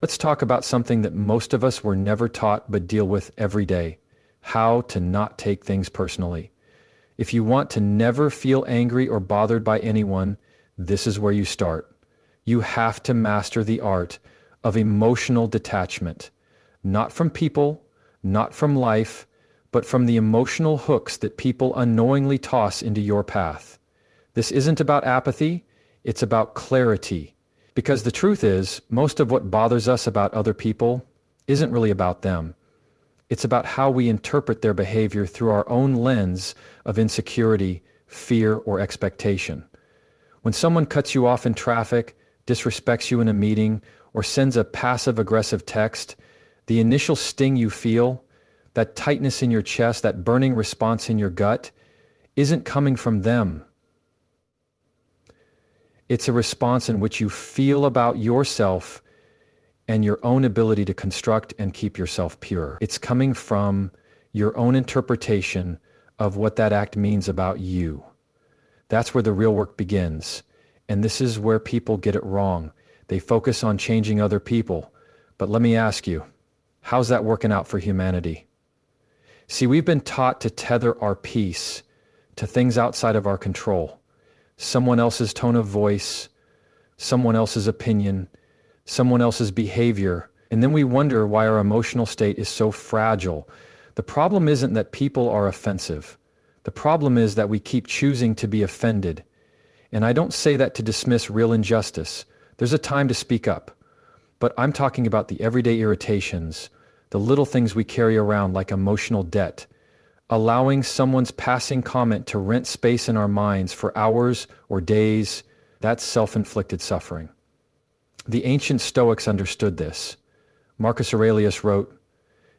Let's talk about something that most of us were never taught but deal with every day: how to not take things personally. If you want to never feel angry or bothered by anyone, this is where you start. You have to master the art of emotional detachment, not from people, not from life, but from the emotional hooks that people unknowingly toss into your path. This isn't about apathy, it's about clarity. Because the truth is, most of what bothers us about other people isn't really about them. It's about how we interpret their behavior through our own lens of insecurity, fear, or expectation. When someone cuts you off in traffic, disrespects you in a meeting, or sends a passive-aggressive text, the initial sting you feel, that tightness in your chest, that burning response in your gut, isn't coming from them. It's a response in which you feel about yourself and your own ability to construct and keep yourself pure. It's coming from your own interpretation of what that act means about you. That's where the real work begins. And this is where people get it wrong. They focus on changing other people. But let me ask you, how's that working out for humanity? See, we've been taught to tether our peace to things outside of our control. Someone else's tone of voice, someone else's opinion, someone else's behavior, and then we wonder why our emotional state is so fragile. The problem isn't that people are offensive. The problem is that we keep choosing to be offended. And I don't say that to dismiss real injustice. There's a time to speak up. But I'm talking about the everyday irritations, the little things we carry around like emotional debt, allowing someone's passing comment to rent space in our minds for hours or days. That's self-inflicted suffering. The ancient Stoics understood this. Marcus Aurelius wrote,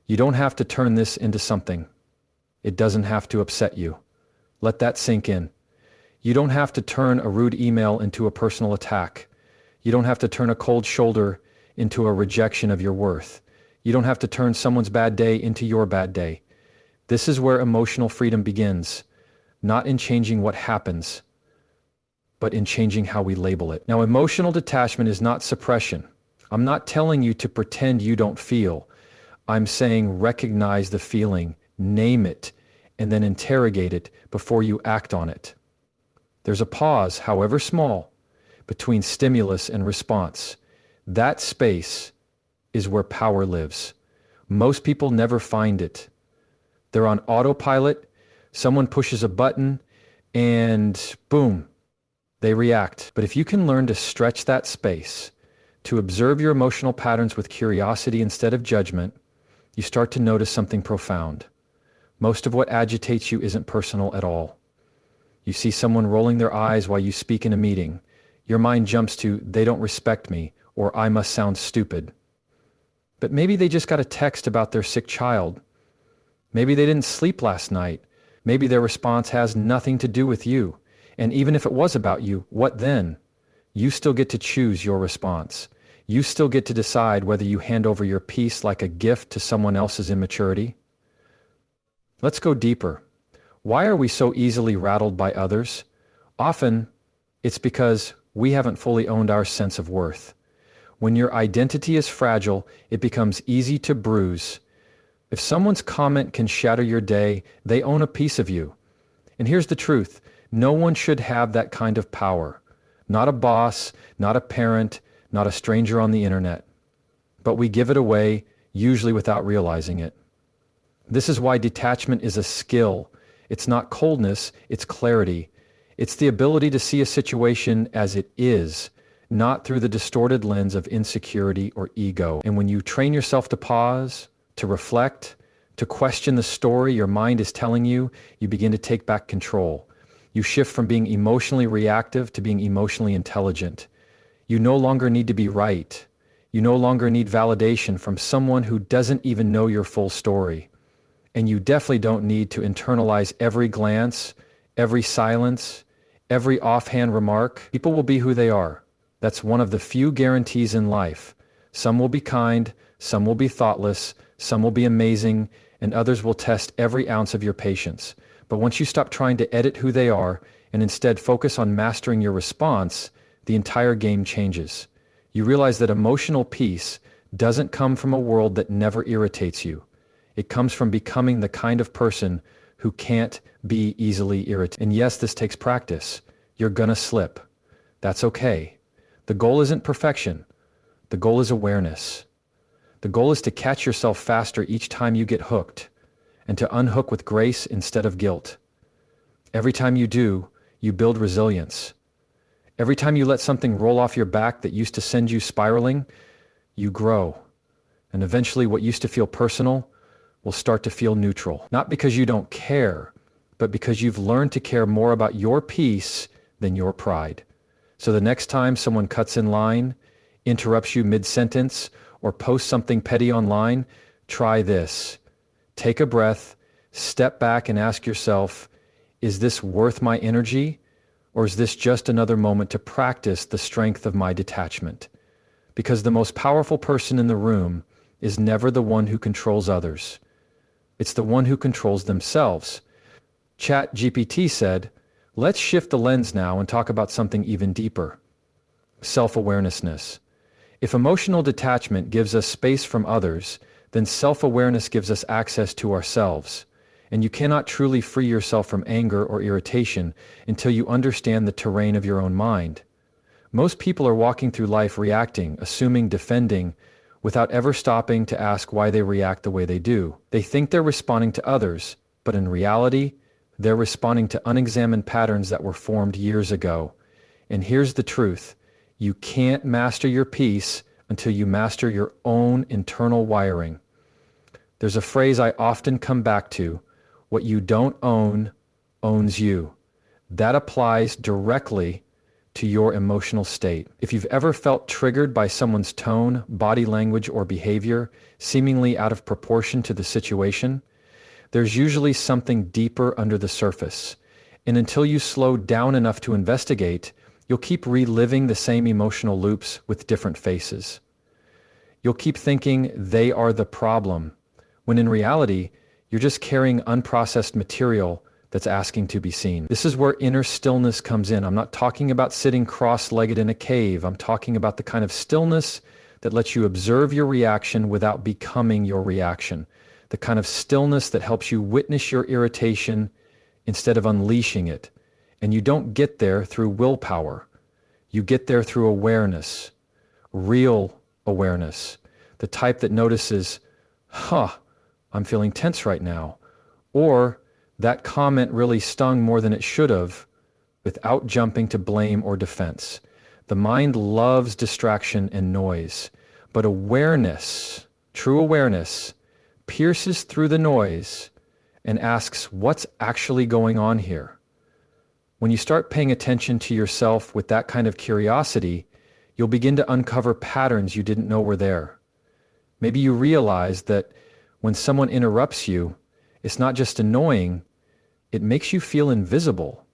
"You don't have to turn this into something. It doesn't have to upset you. Let that sink in. You don't have to turn a rude email into a personal attack. You don't have to turn a cold shoulder into a rejection of your worth. You don't have to turn someone's bad day into your bad day. This is where emotional freedom begins, not in changing what happens, but in changing how we label it." Now, emotional detachment is not suppression. I'm not telling you to pretend you don't feel. I'm saying recognize the feeling, name it, and then interrogate it before you act on it. There's a pause, however small, between stimulus and response. That space is where power lives. Most people never find it. They're on autopilot, someone pushes a button, and boom, they react. But if you can learn to stretch that space, to observe your emotional patterns with curiosity instead of judgment, you start to notice something profound. Most of what agitates you isn't personal at all. You see someone rolling their eyes while you speak in a meeting. Your mind jumps to, "They don't respect me," or "I must sound stupid." But maybe they just got a text about their sick child. Maybe they didn't sleep last night. Maybe their response has nothing to do with you. And even if it was about you, what then? You still get to choose your response. You still get to decide whether you hand over your peace like a gift to someone else's immaturity. Let's go deeper. Why are we so easily rattled by others? Often, it's because we haven't fully owned our sense of worth. When your identity is fragile, it becomes easy to bruise. If someone's comment can shatter your day, they own a piece of you. And here's the truth. No one should have that kind of power. Not a boss, not a parent, not a stranger on the internet. But we give it away, usually without realizing it. This is why detachment is a skill. It's not coldness, it's clarity. It's the ability to see a situation as it is, not through the distorted lens of insecurity or ego. And when you train yourself to pause, to reflect, to question the story your mind is telling you, you begin to take back control. You shift from being emotionally reactive to being emotionally intelligent. You no longer need to be right. You no longer need validation from someone who doesn't even know your full story. And you definitely don't need to internalize every glance, every silence, every offhand remark. People will be who they are. That's one of the few guarantees in life. Some will be kind, some will be thoughtless, some will be amazing, and others will test every ounce of your patience. But once you stop trying to edit who they are and instead focus on mastering your response, the entire game changes. You realize that emotional peace doesn't come from a world that never irritates you. It comes from becoming the kind of person who can't be easily irritated. And yes, this takes practice. You're gonna slip. That's okay. The goal isn't perfection. The goal is awareness. The goal is to catch yourself faster each time you get hooked, and to unhook with grace instead of guilt. Every time you do, you build resilience. Every time you let something roll off your back that used to send you spiraling, you grow. And eventually what used to feel personal will start to feel neutral. Not because you don't care, but because you've learned to care more about your peace than your pride. So the next time someone cuts in line, interrupts you mid-sentence, or posts something petty online, try this. Take a breath, step back and ask yourself, is this worth my energy? Or is this just another moment to practice the strength of my detachment? Because the most powerful person in the room is never the one who controls others. It's the one who controls themselves. ChatGPT said, let's shift the lens now and talk about something even deeper. Self-awarenessness. If emotional detachment gives us space from others, then self-awareness gives us access to ourselves. And you cannot truly free yourself from anger or irritation until you understand the terrain of your own mind. Most people are walking through life reacting, assuming, defending, without ever stopping to ask why they react the way they do. They think they're responding to others, but in reality, they're responding to unexamined patterns that were formed years ago. And here's the truth. You can't master your peace until you master your own internal wiring. There's a phrase I often come back to, what you don't own, owns you. That applies directly to your emotional state. If you've ever felt triggered by someone's tone, body language, or behavior, seemingly out of proportion to the situation, there's usually something deeper under the surface. And until you slow down enough to investigate, you'll keep reliving the same emotional loops with different faces. You'll keep thinking they are the problem, when in reality, you're just carrying unprocessed material that's asking to be seen. This is where inner stillness comes in. I'm not talking about sitting cross-legged in a cave. I'm talking about the kind of stillness that lets you observe your reaction without becoming your reaction. The kind of stillness that helps you witness your irritation instead of unleashing it. And you don't get there through willpower. You get there through awareness, real awareness, the type that notices, I'm feeling tense right now, or that comment really stung more than it should have, without jumping to blame or defense. The mind loves distraction and noise, but awareness, true awareness, pierces through the noise and asks, what's actually going on here? When you start paying attention to yourself with that kind of curiosity, you'll begin to uncover patterns you didn't know were there. Maybe you realize that when someone interrupts you, it's not just annoying, it makes you feel invisible,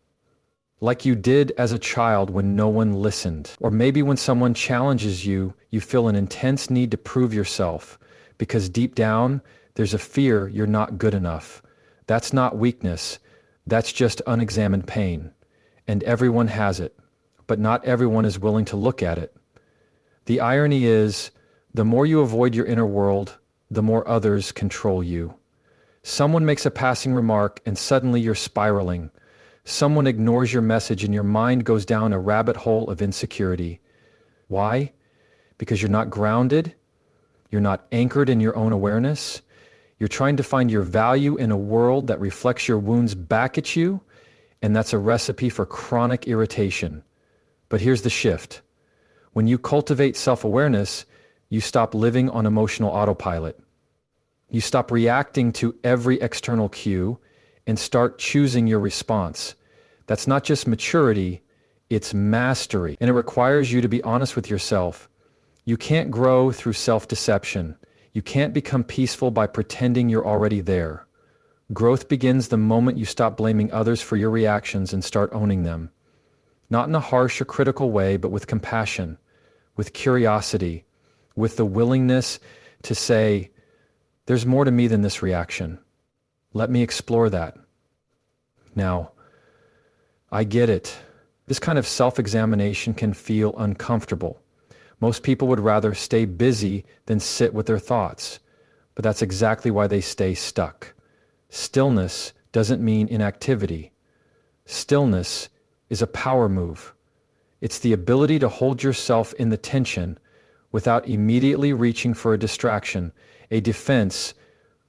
like you did as a child when no one listened. Or maybe when someone challenges you, you feel an intense need to prove yourself, because deep down, there's a fear you're not good enough. That's not weakness, that's just unexamined pain. And everyone has it, but not everyone is willing to look at it. The irony is, the more you avoid your inner world, the more others control you. Someone makes a passing remark and suddenly you're spiraling. Someone ignores your message and your mind goes down a rabbit hole of insecurity. Why? Because you're not grounded, you're not anchored in your own awareness, you're trying to find your value in a world that reflects your wounds back at you, and that's a recipe for chronic irritation. But here's the shift. When you cultivate self-awareness, you stop living on emotional autopilot. You stop reacting to every external cue and start choosing your response. That's not just maturity, it's mastery. And it requires you to be honest with yourself. You can't grow through self-deception. You can't become peaceful by pretending you're already there. Growth begins the moment you stop blaming others for your reactions and start owning them. Not in a harsh or critical way, but with compassion, with curiosity, with the willingness to say, there's more to me than this reaction. Let me explore that. Now, I get it. This kind of self-examination can feel uncomfortable, Most people would rather stay busy than sit with their thoughts, but that's exactly why they stay stuck. Stillness doesn't mean inactivity. Stillness is a power move. It's the ability to hold yourself in the tension without immediately reaching for a distraction, a defense,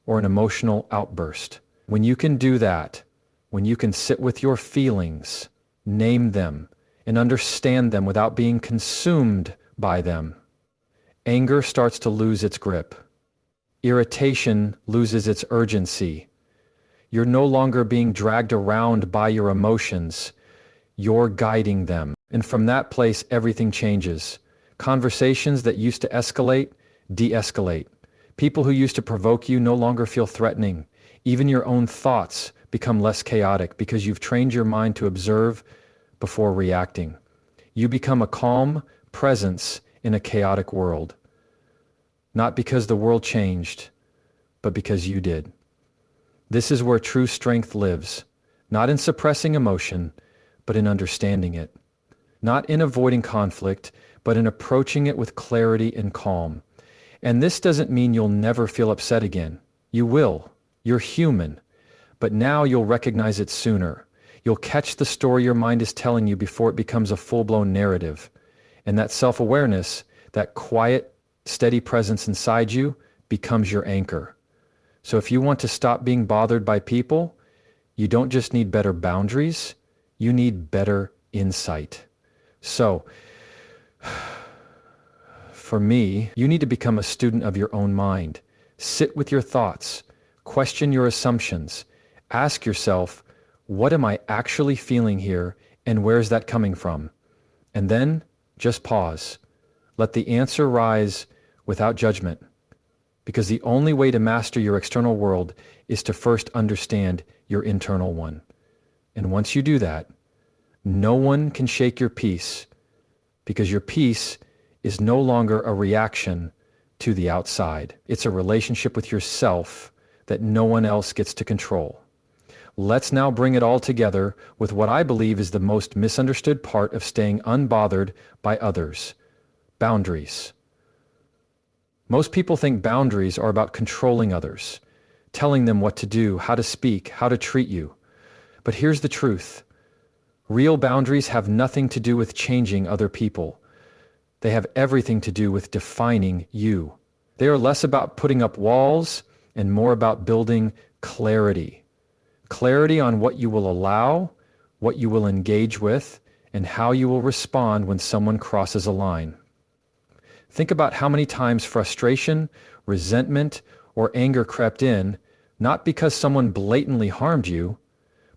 or an emotional outburst. When you can do that, when you can sit with your feelings, name them, and understand them without being consumed by them, anger starts to lose its grip. Irritation loses its urgency. You're no longer being dragged around by your emotions. You're guiding them. And from that place, everything changes. Conversations that used to escalate, de-escalate. People who used to provoke you no longer feel threatening. Even your own thoughts become less chaotic because you've trained your mind to observe before reacting. You become a calm presence in a chaotic world. Not because the world changed, but because you did. This is where true strength lives, not in suppressing emotion, but in understanding it. Not in avoiding conflict, but in approaching it with clarity and calm. And this doesn't mean you'll never feel upset again. You will. You're human. But now you'll recognize it sooner. You'll catch the story your mind is telling you before it becomes a full-blown narrative. And that self-awareness, that quiet, steady presence inside you, becomes your anchor. So if you want to stop being bothered by people, you don't just need better boundaries, you need better insight. So, for me, you need to become a student of your own mind. Sit with your thoughts, question your assumptions, ask yourself, what am I actually feeling here and where's that coming from? And then just pause. Let the answer rise without judgment. Because the only way to master your external world is to first understand your internal one. And once you do that, no one can shake your peace, because your peace is no longer a reaction to the outside. It's a relationship with yourself that no one else gets to control. Let's now bring it all together with what I believe is the most misunderstood part of staying unbothered by others: boundaries. Most people think boundaries are about controlling others, telling them what to do, how to speak, how to treat you. But here's the truth. Real boundaries have nothing to do with changing other people. They have everything to do with defining you. They are less about putting up walls and more about building clarity. Clarity on what you will allow, what you will engage with, and how you will respond when someone crosses a line. Think about how many times frustration, resentment, or anger crept in, not because someone blatantly harmed you,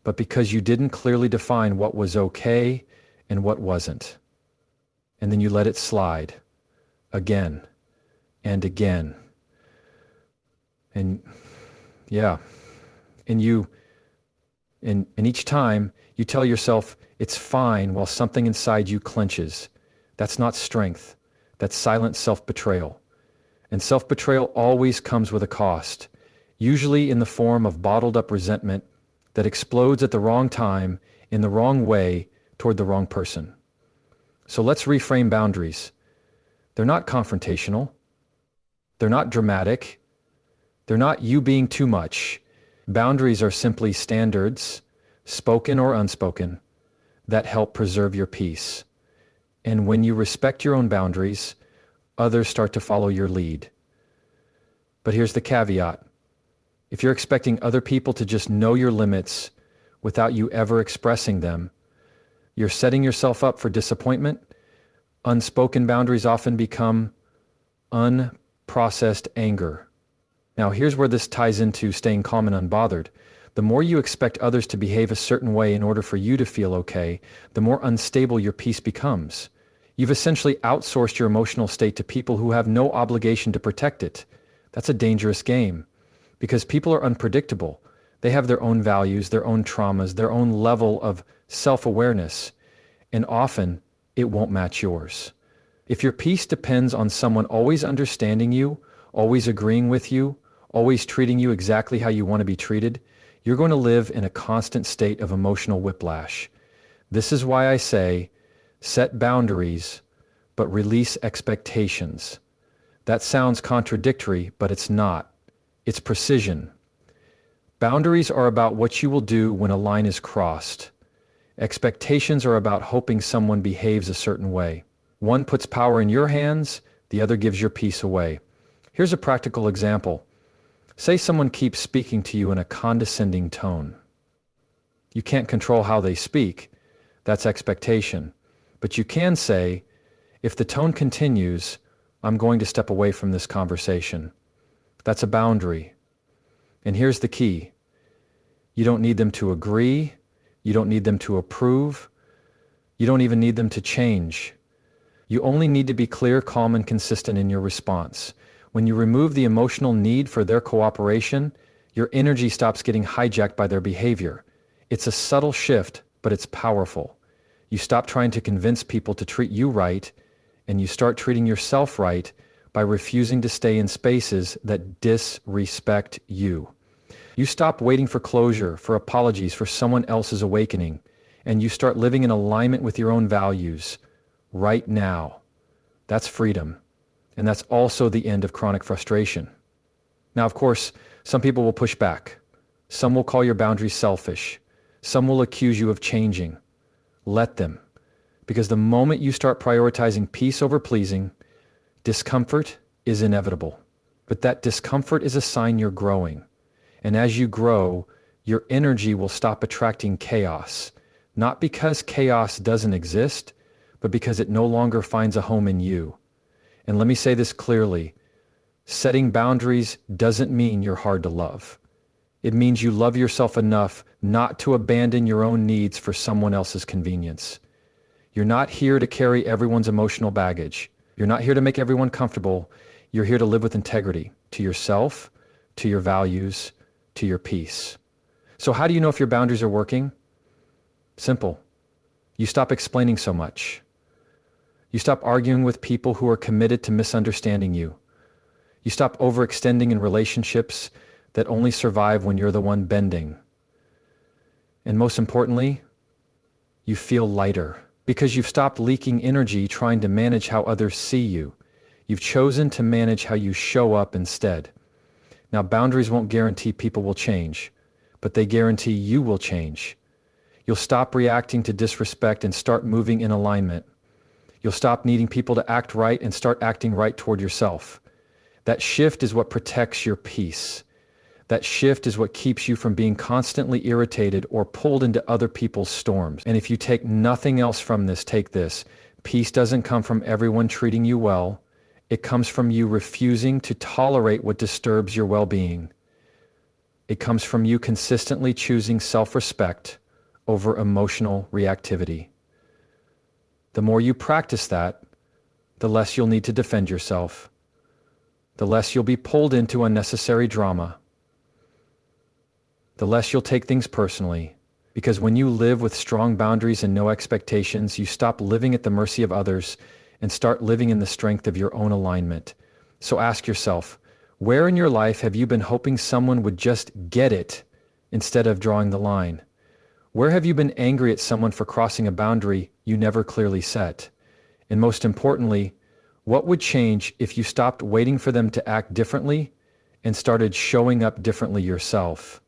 but because you didn't clearly define what was okay and what wasn't. And then you let it slide again and again. And each time you tell yourself it's fine while something inside you clenches. That's not strength. That's silent self-betrayal. And self-betrayal always comes with a cost, usually in the form of bottled up resentment that explodes at the wrong time, in the wrong way, toward the wrong person. So let's reframe boundaries. They're not confrontational. They're not dramatic. They're not you being too much. Boundaries are simply standards, spoken or unspoken, that help preserve your peace. And when you respect your own boundaries, others start to follow your lead. But here's the caveat. If you're expecting other people to just know your limits without you ever expressing them, you're setting yourself up for disappointment. Unspoken boundaries often become unprocessed anger. Now, here's where this ties into staying calm and unbothered. The more you expect others to behave a certain way in order for you to feel okay, the more unstable your peace becomes. You've essentially outsourced your emotional state to people who have no obligation to protect it. That's a dangerous game, because people are unpredictable. They have their own values, their own traumas, their own level of self-awareness, and often it won't match yours. If your peace depends on someone always understanding you, always agreeing with you, always treating you exactly how you want to be treated, you're going to live in a constant state of emotional whiplash. This is why I say, set boundaries, but release expectations. That sounds contradictory, but it's not. It's precision. Boundaries are about what you will do when a line is crossed. Expectations are about hoping someone behaves a certain way. One puts power in your hands, the other gives your peace away. Here's a practical example. Say someone keeps speaking to you in a condescending tone. You can't control how they speak. That's expectation. But you can say, if the tone continues, I'm going to step away from this conversation. That's a boundary. And here's the key. You don't need them to agree. You don't need them to approve. You don't even need them to change. You only need to be clear, calm, and consistent in your response. When you remove the emotional need for their cooperation, your energy stops getting hijacked by their behavior. It's a subtle shift, but it's powerful. You stop trying to convince people to treat you right, and you start treating yourself right by refusing to stay in spaces that disrespect you. You stop waiting for closure, for apologies, for someone else's awakening, and you start living in alignment with your own values right now. That's freedom. And that's also the end of chronic frustration. Now, of course, some people will push back. Some will call your boundaries selfish. Some will accuse you of changing. Let them. Because the moment you start prioritizing peace over pleasing, discomfort is inevitable. But that discomfort is a sign you're growing. And as you grow, your energy will stop attracting chaos. Not because chaos doesn't exist, but because it no longer finds a home in you. And let me say this clearly. Setting boundaries doesn't mean you're hard to love. It means you love yourself enough not to abandon your own needs for someone else's convenience. You're not here to carry everyone's emotional baggage. You're not here to make everyone comfortable. You're here to live with integrity to yourself, to your values, to your peace. So how do you know if your boundaries are working? Simple. You stop explaining so much. You stop arguing with people who are committed to misunderstanding you. You stop overextending in relationships that only survive when you're the one bending. And most importantly, you feel lighter because you've stopped leaking energy trying to manage how others see you. You've chosen to manage how you show up instead. Now, boundaries won't guarantee people will change, but they guarantee you will change. You'll stop reacting to disrespect and start moving in alignment. You'll stop needing people to act right and start acting right toward yourself. That shift is what protects your peace. That shift is what keeps you from being constantly irritated or pulled into other people's storms. And if you take nothing else from this, take this. Peace doesn't come from everyone treating you well. It comes from you refusing to tolerate what disturbs your well-being. It comes from you consistently choosing self-respect over emotional reactivity. The more you practice that, the less you'll need to defend yourself, the less you'll be pulled into unnecessary drama, the less you'll take things personally, because when you live with strong boundaries and no expectations, you stop living at the mercy of others and start living in the strength of your own alignment. So ask yourself, where in your life have you been hoping someone would just get it instead of drawing the line? Where have you been angry at someone for crossing a boundary you never clearly set? And most importantly, what would change if you stopped waiting for them to act differently and started showing up differently yourself?